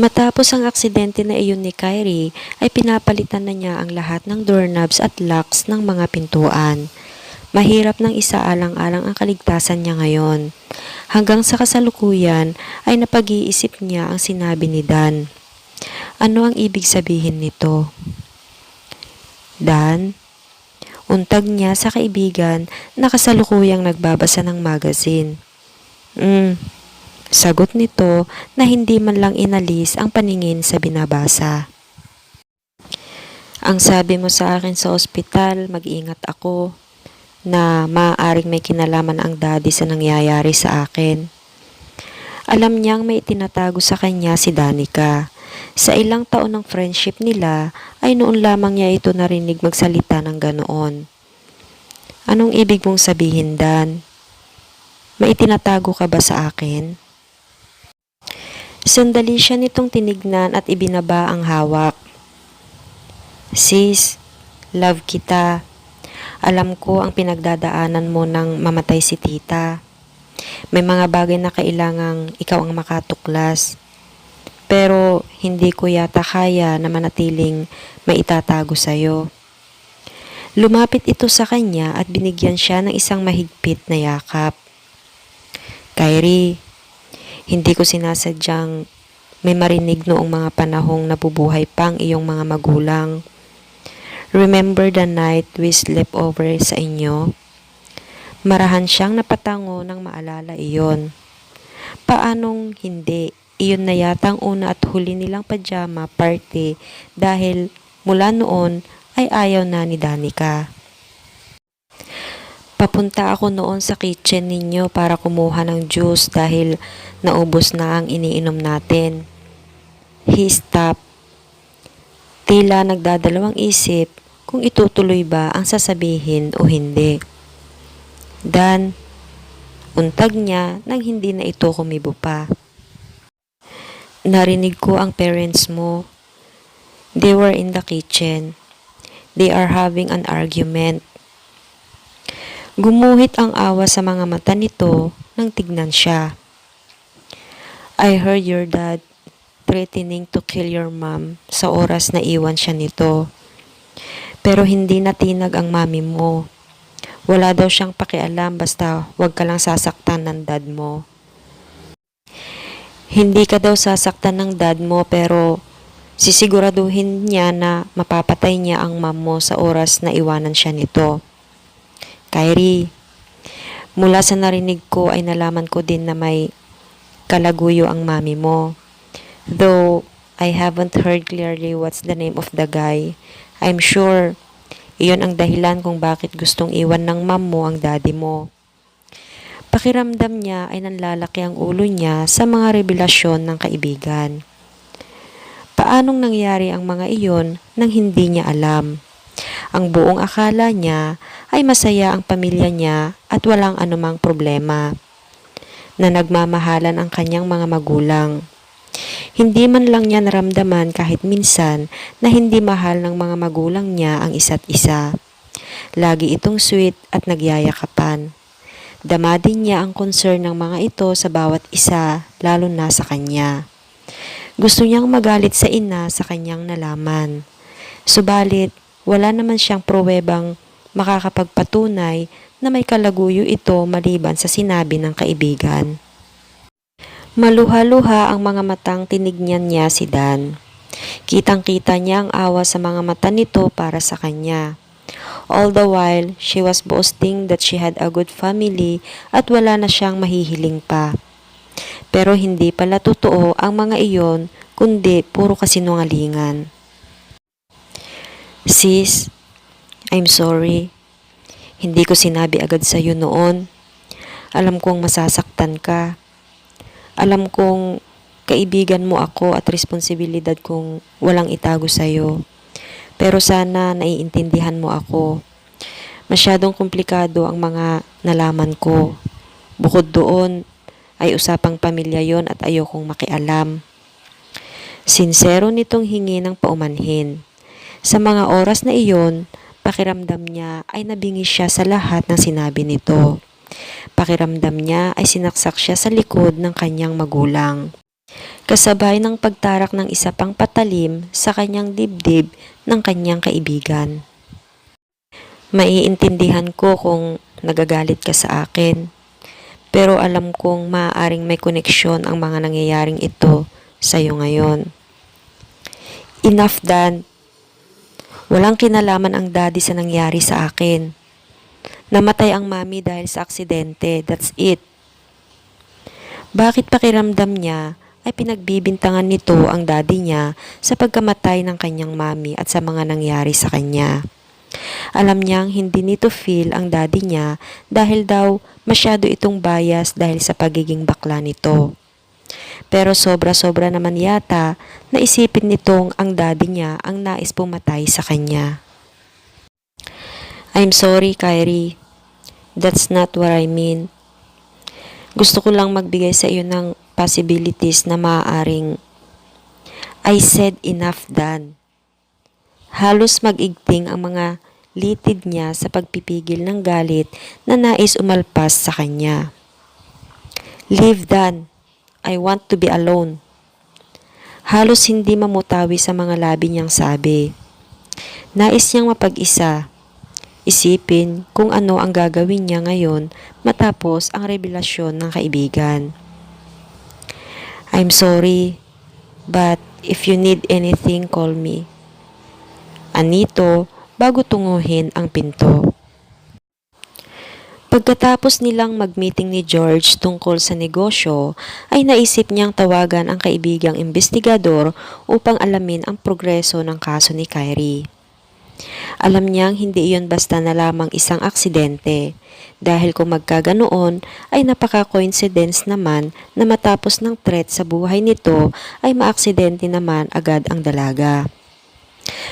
Matapos ang aksidente na iyon ni Kyrie, ay pinapalitan na niya ang lahat ng doorknobs at locks ng mga pintuan. Mahirap nang isaalang-alang ang kaligtasan niya ngayon. Hanggang sa kasalukuyan ay napag-iisip niya ang sinabi ni Dan. Ano ang ibig sabihin nito? Dan? Untag niya sa kaibigan na kasalukuyang nagbabasa ng magazine. Sagot nito na hindi man lang inalis ang paningin sa binabasa. Ang sabi mo sa akin sa ospital, mag-ingat ako na maaaring may kinalaman ang daddy sa nangyayari sa akin. Alam niyang may itinatago sa kanya si Danica. Sa ilang taon ng friendship nila ay noon lamang niya ito narinig magsalita ng ganoon. Anong ibig mong sabihin, Dan? May itinatago ka ba sa akin? Sandali siya nitong tinignan at ibinaba ang hawak. Sis, love kita. Alam ko ang pinagdadaanan mo nang mamatay si tita. May mga bagay na kailangang ikaw ang makatuklas. Pero hindi ko yata kaya na manatiling maitatago sa'yo. Lumapit ito sa kanya at binigyan siya ng isang mahigpit na yakap. Kyrie, hindi ko sinasadyang may marinig noong mga panahong nabubuhay pang iyong mga magulang. Remember the night we slept over sa inyo? Marahan siyang napatango nang maalala iyon. Paanong hindi? Iyon na yata ang una at huli nilang pajama party dahil mula noon ay ayaw na ni Danica. Papunta ako noon sa kitchen ninyo para kumuha ng juice dahil naubos na ang iniinom natin. He stopped. Tila nagdadalawang isip kung itutuloy ba ang sasabihin o hindi. Dan, untag niya nang hindi na ito kumibo pa. Narinig ko ang parents mo. They were in the kitchen. They are having an argument. Gumuhit ang awa sa mga mata nito nang tignan siya. I heard your dad threatening to kill your mom sa oras na iwan siya nito. Pero hindi natinag ang mami mo. Wala daw siyang pakialam basta wag ka lang sasaktan ng dad mo. Hindi ka daw sasaktan ng dad mo pero sisiguraduhin niya na mapapatay niya ang mom mo sa oras na iwanan siya nito. Kyrie, mula sa narinig ko ay nalaman ko din na may kalaguyo ang mami mo. Though I haven't heard clearly what's the name of the guy, I'm sure iyon ang dahilan kung bakit gustong iwan ng mom mo ang daddy mo. Pakiramdam niya ay nanlalaki ang ulo niya sa mga revelasyon ng kaibigan. Paanong nangyari ang mga iyon nang hindi niya alam? Ang buong akala niya ay masaya ang pamilya niya at walang anumang problema. Na nagmamahalan ang kanyang mga magulang. Hindi man lang niya naramdaman kahit minsan na hindi mahal ng mga magulang niya ang isa't isa. Lagi itong sweet at nagyayakapan. Dama din niya ang concern ng mga ito sa bawat isa, lalo na sa kanya. Gusto niyang magalit sa ina sa kanyang nalaman. Subalit, wala naman siyang pruwebang makakapagpatunay na may kalaguyo ito maliban sa sinabi ng kaibigan. Maluha-luha ang mga matang tinignan niya si Dan. Kitang-kita niya ang awa sa mga mata nito para sa kanya. All the while, she was boasting that she had a good family at wala na siyang mahihiling pa. Pero hindi pala totoo ang mga iyon, kundi puro kasinungalingan. Sis, I'm sorry. Hindi ko sinabi agad sa iyo noon. Alam kong masasaktan ka. Alam kong kaibigan mo ako at responsibilidad kong walang itago sa iyo. Pero sana naiintindihan mo ako. Masyadong komplikado ang mga nalaman ko. Bukod doon, ay usapang pamilya yon at ayokong makialam. Sinsero nitong hingi ng paumanhin. Sa mga oras na iyon, pakiramdam niya ay nabingi siya sa lahat ng sinabi nito. Pakiramdam niya ay sinaksak siya sa likod ng kanyang magulang. kasabay ng pagtarak ng isa pang patalim sa kanyang dibdib ng kanyang kaibigan. Maiintindihan ko kung nagagalit ka sa akin, pero alam kong maaaring may koneksyon ang mga nangyayaring ito sa iyo ngayon. Enough, Dan. Walang kinalaman ang daddy sa nangyari sa akin. Namatay ang mami dahil sa aksidente, that's it. Bakit pakiramdam niya ay pinagbibintangan nito ang daddy niya sa pagkamatay ng kanyang mami at sa mga nangyari sa kanya? Alam niyang hindi nito feel ang daddy niya dahil daw masyado itong bias dahil sa pagiging bakla nito. Pero sobra-sobra naman yata na isipin nitong ang daddy niya ang nais pumatay sa kanya. I'm sorry, Kyrie. That's not what I mean. Gusto ko lang magbigay sa iyo ng possibilities na maaaring. I said enough, Dan. Halos mag-igting ang mga litid niya sa pagpipigil ng galit na nais umalpas sa kanya. Leave, Dan. I want to be alone. Halos hindi mamutawi sa mga labi niyang sabi. Nais niyang mapag-isa. Isipin kung ano ang gagawin niya ngayon matapos ang revelasyon ng kaibigan. I'm sorry, but if you need anything, call me. Anito bago tunguhin ang pinto. Pagkatapos nilang mag-meeting ni George tungkol sa negosyo, ay naisip niyang tawagan ang kaibigang investigador upang alamin ang progreso ng kaso ni Kyrie. Alam niyang hindi iyon basta na lamang isang aksidente, dahil kung magkaganoon ay napaka-coincidence naman na matapos ng threat sa buhay nito ay maaksidente naman agad ang dalaga.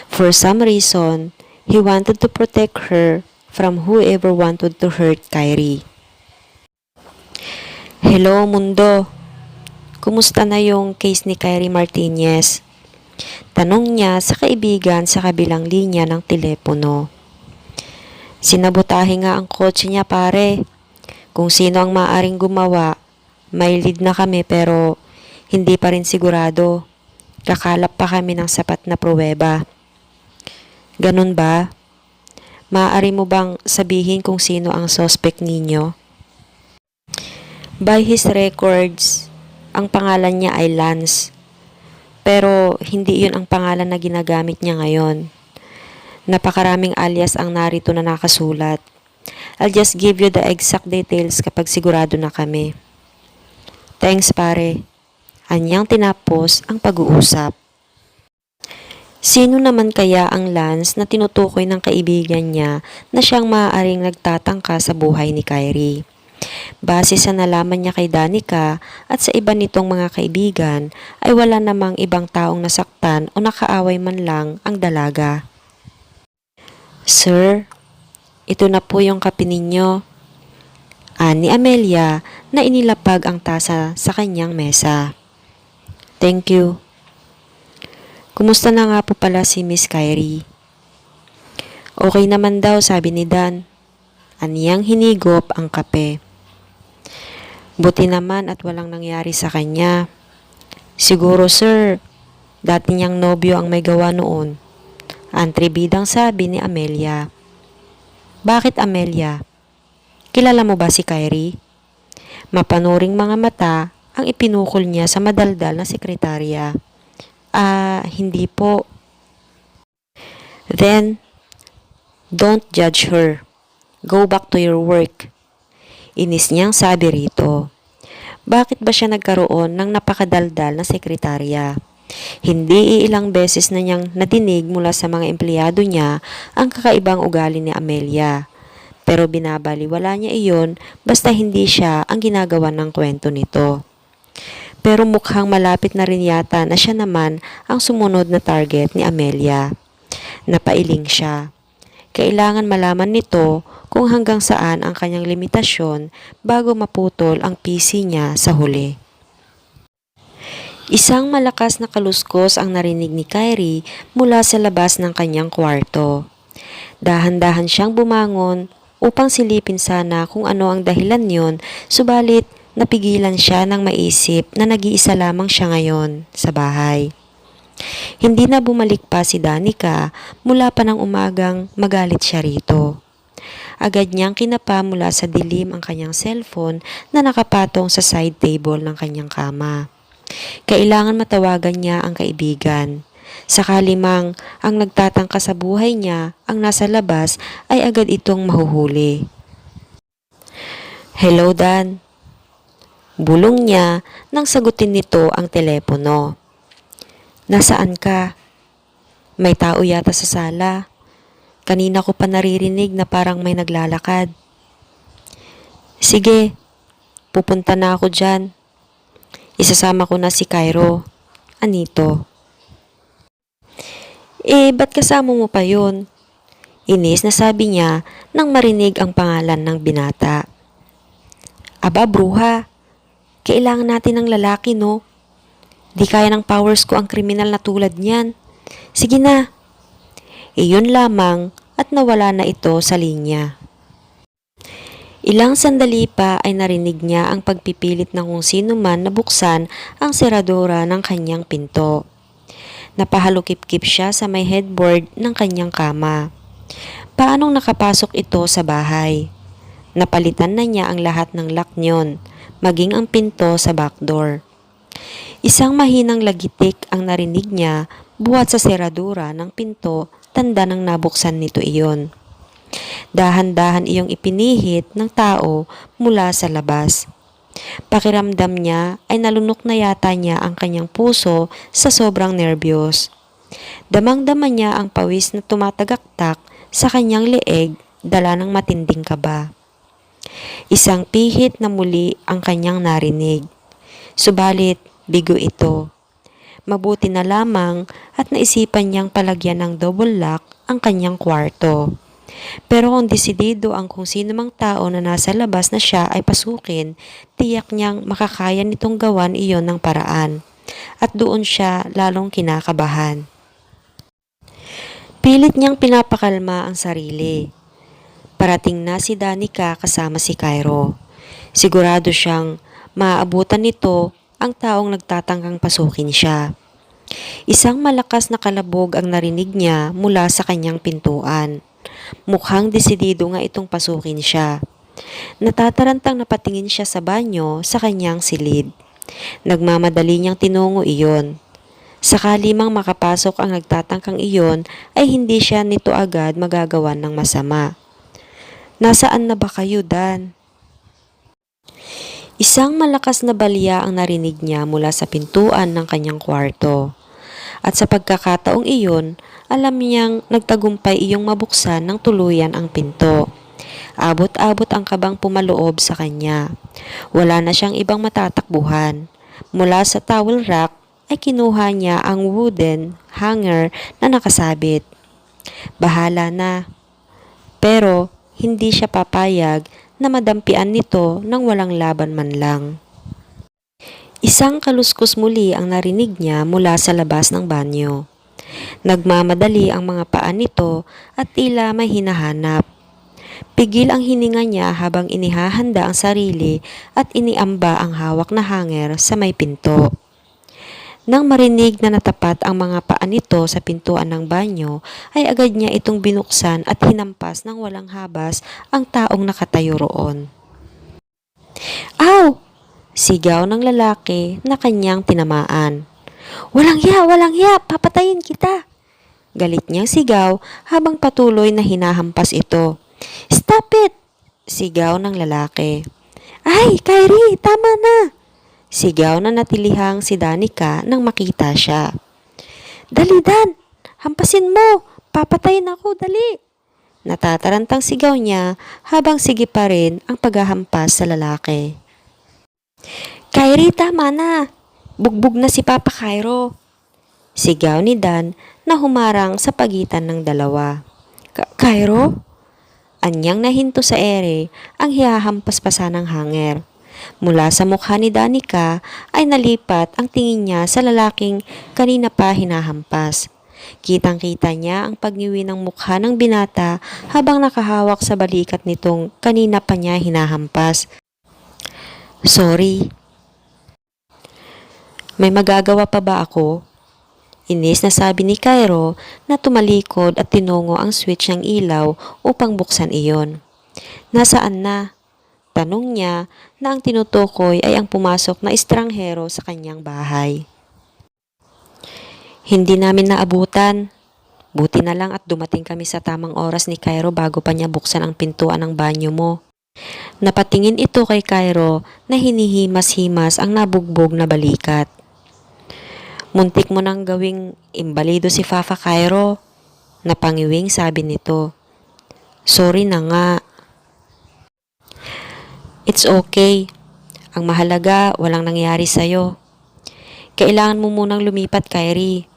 For some reason, he wanted to protect her from whoever wanted to hurt Kyrie. Hello, mundo. Kumusta na yung case ni Kyrie Martinez? Tanong niya sa kaibigan sa kabilang linya ng telepono. Sinabotahe nga ang kotse niya, pare. Kung sino ang maaring gumawa, may lead na kami pero hindi pa rin sigurado. Kakalap pa kami ng sapat na pruweba. Ganun ba? Maaari mo bang sabihin kung sino ang suspect ninyo? By his records, ang pangalan niya ay Lance. Pero hindi iyon ang pangalan na ginagamit niya ngayon. Napakaraming alias ang narito na nakasulat. I'll just give you the exact details kapag sigurado na kami. Thanks, pare. Anyang tinapos ang pag-uusap. Sino naman kaya ang Lance na tinutukoy ng kaibigan niya na siyang maaaring nagtatangka sa buhay ni Kyrie? Base sa nalaman niya kay Danica at sa iba nitong mga kaibigan ay wala namang ibang taong nasaktan o nakaaway man lang ang dalaga. Sir, ito na po yung kape ninyo. Ani Amelia na inilapag ang tasa sa kanyang mesa. Thank you. Kumusta na nga po pala si Miss Kyrie? Okay naman daw, sabi ni Dan. Aniyang hinigop ang kape. Buti naman at walang nangyari sa kanya. Siguro, sir, dati niyang nobyo ang may gawa noon. Antribidang sabi ni Amelia. Bakit, Amelia? Kilala mo ba si Kyrie? Mapanuring mga mata ang ipinukol niya sa madaldal na sekretarya. Hindi po. Then, don't judge her. Go back to your work. Inis niyang sabi rito. Bakit ba siya nagkaroon ng napakadaldal na sekretarya? Hindi ilang beses na niyang nadinig mula sa mga empleyado niya ang kakaibang ugali ni Amelia. Pero binabaliwala niya iyon basta hindi siya ang ginagawa ng kwento nito. Pero mukhang malapit na rin yata na siya naman ang sumunod na target ni Amelia. Napailing siya. Kailangan malaman nito kung hanggang saan ang kanyang limitasyon bago maputol ang PC niya sa huli. Isang malakas na kaluskos ang narinig ni Kyrie mula sa labas ng kanyang kwarto. Dahan-dahan siyang bumangon upang silipin sana kung ano ang dahilan yon, subalit napigilan siya ng maisip na nag-iisa lamang siya ngayon sa bahay. Hindi na bumalik pa si Danica mula pa ng umagang magalit siya rito. Agad niyang kinapa mula sa dilim ang kanyang cellphone na nakapatong sa side table ng kanyang kama. Kailangan matawagan niya ang kaibigan. Sakali mang ang nagtatangka sa buhay niya ang nasa labas ay agad itong mahuhuli. "Hello, Dan." Bulong niya nang sagutin nito ang telepono. "Nasaan ka? May tao yata sa sala. Kanina ko pa naririnig na parang may naglalakad." "Sige, pupunta na ako dyan. Isasama ko na si Cairo." Anito. Ba't kasama mo pa yun?" Inis na sabi niya nang marinig ang pangalan ng binata. "Aba, bruha. Kailangan natin ng lalaki, no? Di kaya ng powers ko ang kriminal na tulad niyan. Sige na." Iyon lamang at nawala na ito sa linya. Ilang sandali pa ay narinig niya ang pagpipilit ng kung sino man na buksan ang seradora ng kanyang pinto. Napahalukip-kip siya sa may headboard ng kanyang kama. Paanong nakapasok ito sa bahay? Napalitan na niya ang lahat ng lock niyon, maging ang pinto sa backdoor. Isang mahinang lagitik ang narinig niya buhat sa seradura ng pinto, tanda ng nabuksan nito iyon. Dahan-dahan iyong ipinihit ng tao mula sa labas. Pakiramdam niya ay nalunok na yata niya ang kanyang puso sa sobrang nerbiyos. Damang-dama niya ang pawis na tumatagaktak sa kanyang leeg, dala ng matinding kaba. Isang pihit na muli ang kanyang narinig. Subalit, bigo ito. Mabuti na lamang at naisipan niyang palagyan ng double lock ang kanyang kwarto. Pero kung desidido ang kung sino mang tao na nasa labas na siya ay pasukin, tiyak niyang makakaya nitong gawan iyon ng paraan. At doon siya lalong kinakabahan. Pilit niyang pinapakalma ang sarili. Parating na si Danica kasama si Cairo. Sigurado siyang maaabutan nito ang taong nagtatangkang pasukin siya. Isang malakas na kalabog ang narinig niya mula sa kanyang pintuan. Mukhang desidido nga itong pasukin siya. Natatarantang napatingin siya sa banyo sa kanyang silid. Nagmamadali niyang tinungo iyon. Sakali mang makapasok ang nagtatangkang iyon ay hindi siya nito agad magagawan ng masama. "Nasaan na ba kayo, Dan?" Isang malakas na balya ang narinig niya mula sa pintuan ng kanyang kwarto. At sa pagkakataong iyon, alam niyang nagtagumpay iyong mabuksan ng tuluyan ang pinto. Abot-abot ang kabang pumaloob sa kanya. Wala na siyang ibang matatakbuhan. Mula sa towel rack ay kinuha niya ang wooden hanger na nakasabit. Bahala na. Pero hindi siya papayag na madampian nito nang walang laban man lang. Isang kaluskos muli ang narinig niya mula sa labas ng banyo. Nagmamadali ang mga paa nito at tila may hinahanap. Pigil ang hininga niya habang inihahanda ang sarili at iniamba ang hawak na hanger sa may pinto. Nang marinig na natapat ang mga paa nito sa pintuan ng banyo, ay agad niya itong binuksan at hinampas ng walang habas ang taong nakatayo roon. "Aw!" Sigaw ng lalaki na kanyang tinamaan. Walang hiya, papatayin kita!" Galit niyang sigaw habang patuloy na hinahampas ito. "Stop it!" Sigaw ng lalaki. "Ay, Kyrie, tama na!" Sigaw na natilihang si Danica nang makita siya. "Dali, Dan! Hampasin mo! Papatayin ako, dali!" Natatarantang sigaw niya habang sige pa rin ang paghahampas sa lalaki. "Kyrie, tama na! Bugbog na si Papa Cairo!" Sigaw ni Dan na humarang sa pagitan ng dalawa. "Cairo?" Anyang nahinto sa ere ang hihahampas pa sanang hanger. Mula sa mukha ni Danica ay nalipat ang tingin niya sa lalaking kanina pa hinahampas. Kitang-kita niya ang pagniwi ng mukha ng binata habang nakahawak sa balikat nitong kanina pa niya hinahampas. Sorry, may magagawa pa ba ako? Inis na sabi ni Cairo na tumalikod at tinungo ang switch ng ilaw upang buksan iyon. Nasaan na? Tanong niya na ang tinutukoy ay ang pumasok na estranghero sa kanyang bahay. Hindi namin naabutan. Buti na lang at dumating kami sa tamang oras ni Cairo bago pa niya buksan ang pintuan ng banyo mo. Napatingin ito kay Cairo na hinihimas-himas ang nabugbog na balikat. Muntik mo nang gawing imbalido si Fafa, Cairo. Napangiwing sabi nito. Sorry na nga. It's okay. Ang mahalaga, walang nangyari sa'yo. Kailangan mo munang lumipat, Kyrie.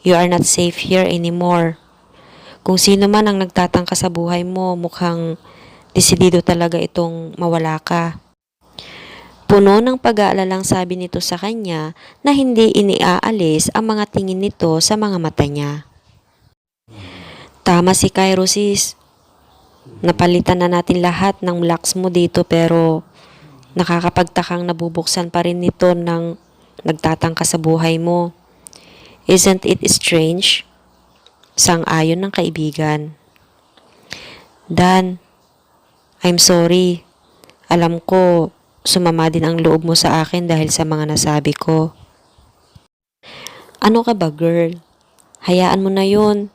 You are not safe here anymore. Kung sino man ang nagtatangka sa buhay mo, mukhang desidido talaga itong mawala ka. Puno ng pag-aalalang sabi nito sa kanya na hindi iniaalis ang mga tingin nito sa mga mata niya. Tama si Cairo, sis. Napalitan na natin lahat ng locks mo dito pero nakakapagtakang nabubuksan pa rin nito ng nagtatangka sa buhay mo. Isn't it strange? Sang-ayon ng kaibigan. Dan, I'm sorry. Alam ko, sumama din ang loob mo sa akin dahil sa mga nasabi ko. Ano ka ba, girl? Hayaan mo na yun.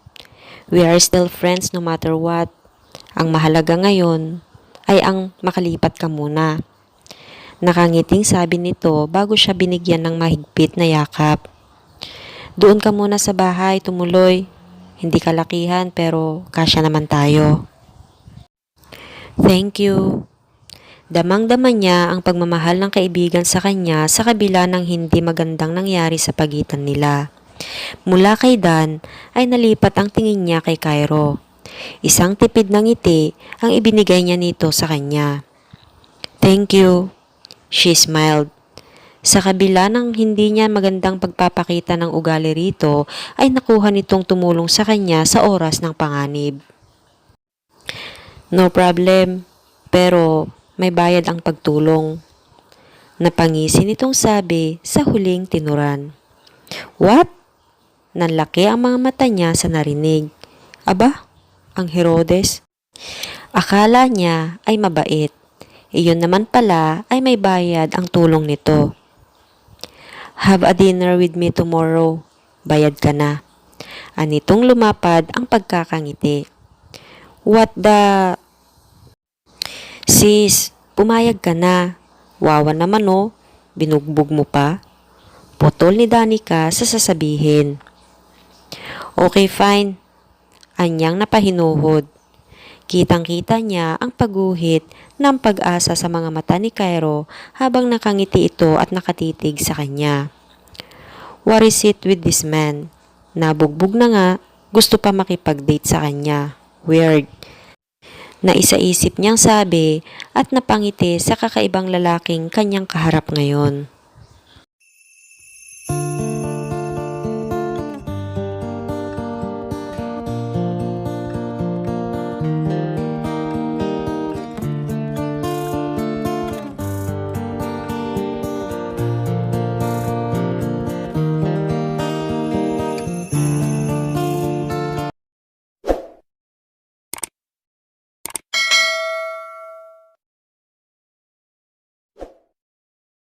We are still friends no matter what. Ang mahalaga ngayon ay ang makalipat ka muna. Nakangiting sabi nito bago siya binigyan ng mahigpit na yakap. Doon ka muna sa bahay, tumuloy. Hindi kalakihan pero kasya naman tayo. Thank you. Damang-dama niya ang pagmamahal ng kaibigan sa kanya sa kabila ng hindi magandang nangyari sa pagitan nila. Mula kay Dan ay nalipat ang tingin niya kay Cairo. Isang tipid ng ngiti ang ibinigay niya nito sa kanya. Thank you. She smiled. Sa kabila ng hindi niya magandang pagpapakita ng ugali rito, ay nakuha nitong tumulong sa kanya sa oras ng panganib. No problem, pero may bayad ang pagtulong. Napangisi nitong sabi sa huling tinuran. What? Nanlaki ang mga mata niya sa narinig. Aba, ang Herodes. Akala niya ay mabait. Iyon naman pala ay may bayad ang tulong nito. Have a dinner with me tomorrow. Bayad ka na. Anitong lumapad ang pagkakangiti. What the... Sis, pumayag ka na. Wawa naman oh, binugbog mo pa. Putol ni Danica sa sasabihin. Okay, fine. Anyang napahinuhod. Kitang-kita niya ang pagguhit ng pag-asa sa mga mata ni Cairo habang nakangiti ito at nakatitig sa kanya. What is it with this man? Nabugbog na nga, gusto pa makipag-date sa kanya. Weird. Naisaisip niyang sabi at napangiti sa kakaibang lalaking kanyang kaharap ngayon.